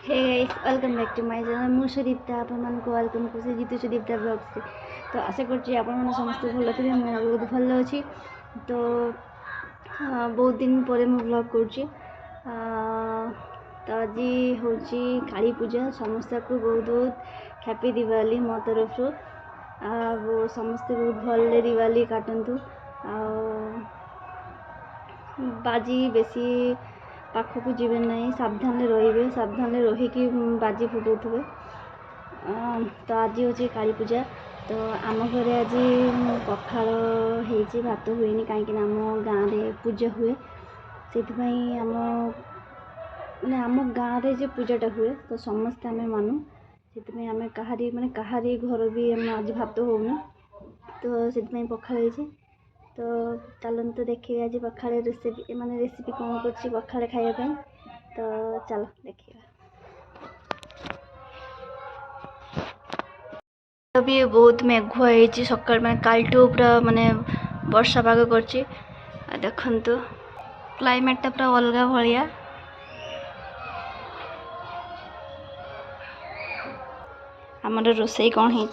Hey guys welcome back to my channel मु सुदीप्ता आपन को वेलकम को जीतु सुदीप्ता ब्लॉग्स तो आशा करछि आपन मन समस्त भल थे मैं बहुत भल अच्छी तो बहुत दिन पर मु ब्लॉग करछि तो आज हूँ काली पूजा समस्त को बहुत बहुत हैप्पी दिवाली मो तरफ वो समस्ते बहुत भल दिवाली काटतु बाजी बेसी पाखक जीवे ना सावधान रे सावधान रहीकि बाजी फुटाऊे तो आज हूँ काली पूजा तो आम घर आज पखाल हो भात हुए कहीं आम गाँव में पूजा हुए से आम मैंने आम गाँव में जो पूजाटा हुए तो समस्ते आम मानु से आम कहारी माने कहारी घर भी आज भात होना तो से पखाल हो तो चलन तो देखिए आज पखाड़े रेसिपी माने रेसिपी कौन कर पखाड़े खायापी तो चलो देखिए अभी बहुत मेघुआ हो सका मैं कालटू पूरा माने वर्षा पाग कर देखु क्लाइमेटा पूरा अलग भाया आमर रोसई कौन है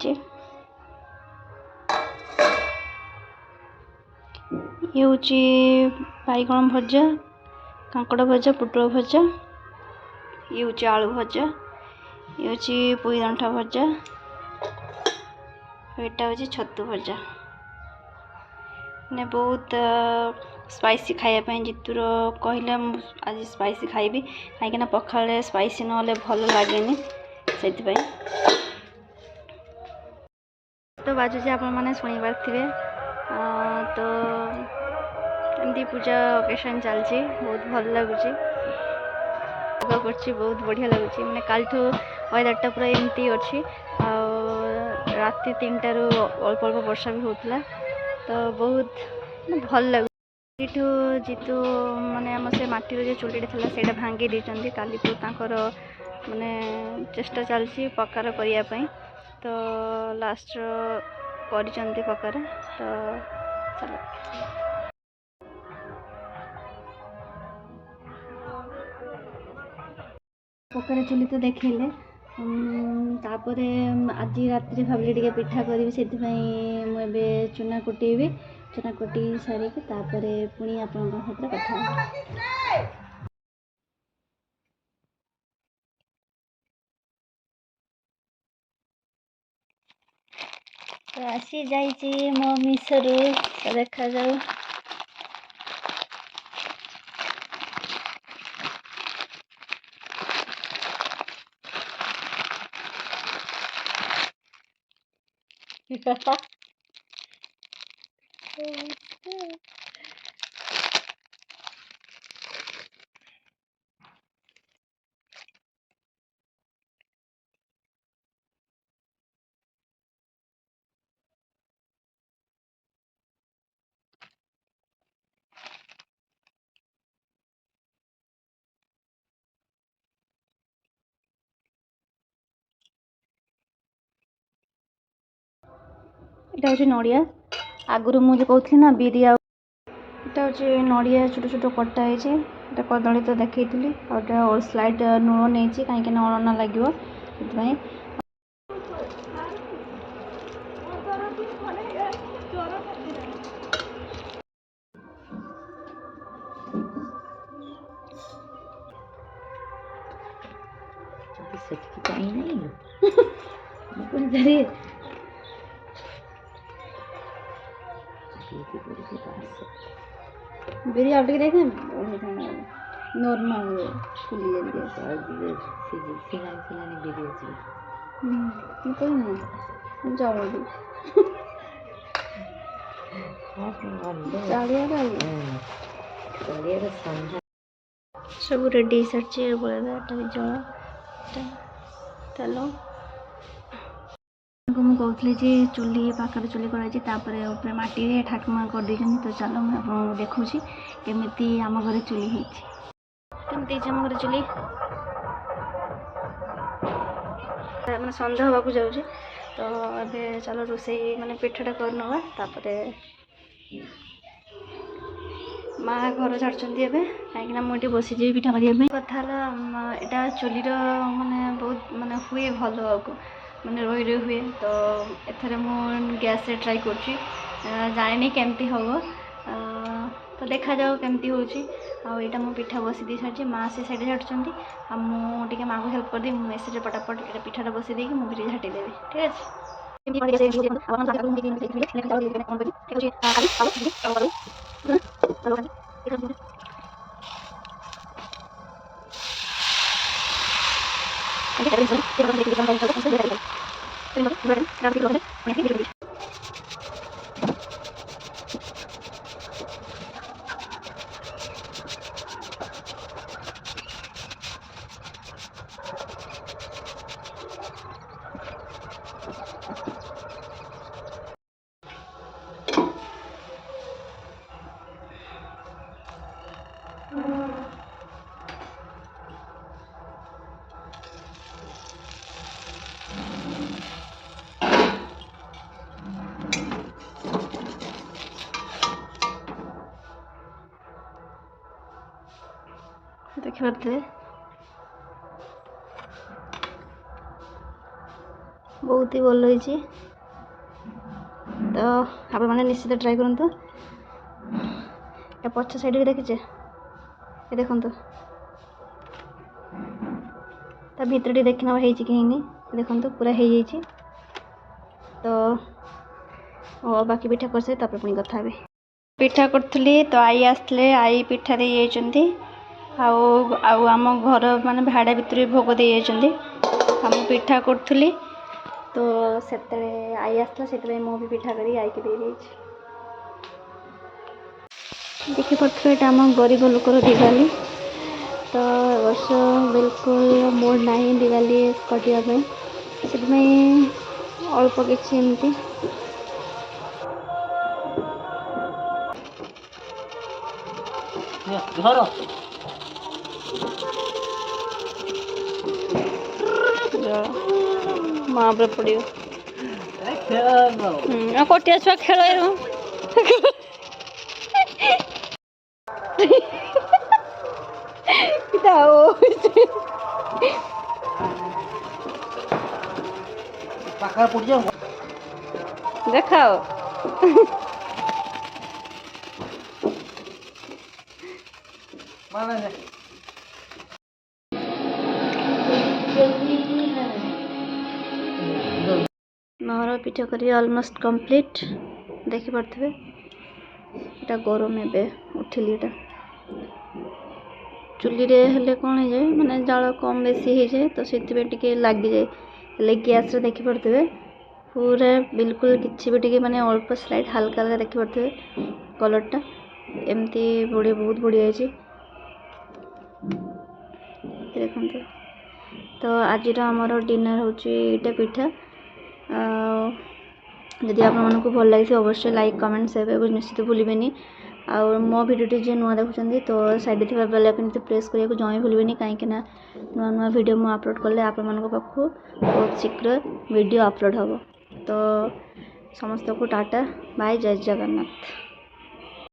ये हूँ बैगण भजा कांकड़ भजा पुटल भजा ये हूँ आलू भजा ये हूँ पुई दंठा भजा यहाँ हूँ छतु भजा ने बहुत स्पाइसी खायापी जीतुर कहले आज स्पाइसी खाइबी कहीं पखाड़े स्पाइसी ना भल लगे से तो बाजुचे आपण मैंने शुणी पारे तो एमती पूजा ओकेशन चलती बहुत भल लगुच बहुत बढ़िया लगुच मैंने कालठू वेदरटा पूरा एमती अच्छी राति 3टार अल्प अल्प वर्षा भी होता तो बहुत भल लगे जीतु माने आम से माटीर जो चुलीटा था से भांगी देती कालीपुर तांकर माने चेष्टा चलती पकार करने तो लास्ट कर पकार तो चलो पकार चुली तो देखले तापर आज रात्रि भाविली टे पिठा करी से मुझे चूना कुटेबी चूना कुटी सारिकी पुणी आपण कथा तो आसी जाइए मो मिसरू तो देखा जाऊ यहाँ हूँ नड़िया आगुरी मुझे कहती ना बिरी यहाँ हूँ नड़िया छोट छोट कटा है कदली तो देखी और स्लाइड लुण नहीं कहीं अड़ना लगे से बिरी आउट देखे नॉर्मल फुली सब रेडी सारी जल तेल मुझे कहती चूली पाखे चूली कर मटी ठाकुमा कर दी तो चलो मुझे आपको देखा केमी आम घर चूली होमती आम घर चूली मैंने सन्ध्या हाँक जाऊँगी तो ये चलो रोसे मैंने पिठाटा कर नवा माँ घर छाड़ुंट एवं कहीं मुझे बसीजी पिठा करने कथा यहाँ चुलीर माने बहुत माने हुए भल माने रही रही हुए तो एथर मु गैस रे ट्राई कर जाने केमती हम तो देखा जाओ केमती होटा मु पिठा बसी दी सारी माँ से साइड छाड़ुंट मुझे माँ को हेल्प करदी मेसेज पटापट पिठाटा बसी देकी मुझे झाटीदेवी ठीक है। देखिए बहुत ही भल रही तो आप मैंने निश्चित ट्राई करूँ पछ साइड भी देखीचे ये देखो ता भीतर देखना कि देखो पूरा हो जाइए तो बाकी पिठा कर से पुणी कथा पिठा करी तो आई आसते आई पिठा दे जाइए आम घर माने भाड़ा भितर भोग दे जाइए आम पिठा करी तो से आई आसला से मु भी पिठा करी आई के दे देखी पड़े ये आम गरीब लोकर दिवाली तो वर्ष बिल्कुल मूड ना दिवाली कटापी से अल्प किसी एमती घर माँ पड़ो कटिया छुआ खेल देखाओ मोर पिठा करी ऑलमोस्ट कंप्लीट देखी पारे এটা गरम एवं उठिली चुली रे हेले कौन हो जाए माने जाल कम बेसी हो जाए तो से लगी जाए हेले गैस रे देखी पारे पूरा बिल्कुल किसी भी टी माने अल्प स्लाइड हल्का हल्का देखी पारे कलरटा एमती बढ़िया बहुत बढ़िया देखते तो आज आमर डिनर होटा पिठा जदि आप भल लगी अवश्य लाइक कमेंट शेयर निश्चित भूलें आउ मो भिडियो जी नुआ देखुं तो साइड थी बेल आइकन प्रेस करने को जमा भूलें कहीं नुआ नुआ भिडियो मुझे अपलोड कले आप बहुत शीघ्र वीडियो अपलोड हम तो समस्त को टाटा बाय जय जगन्नाथ।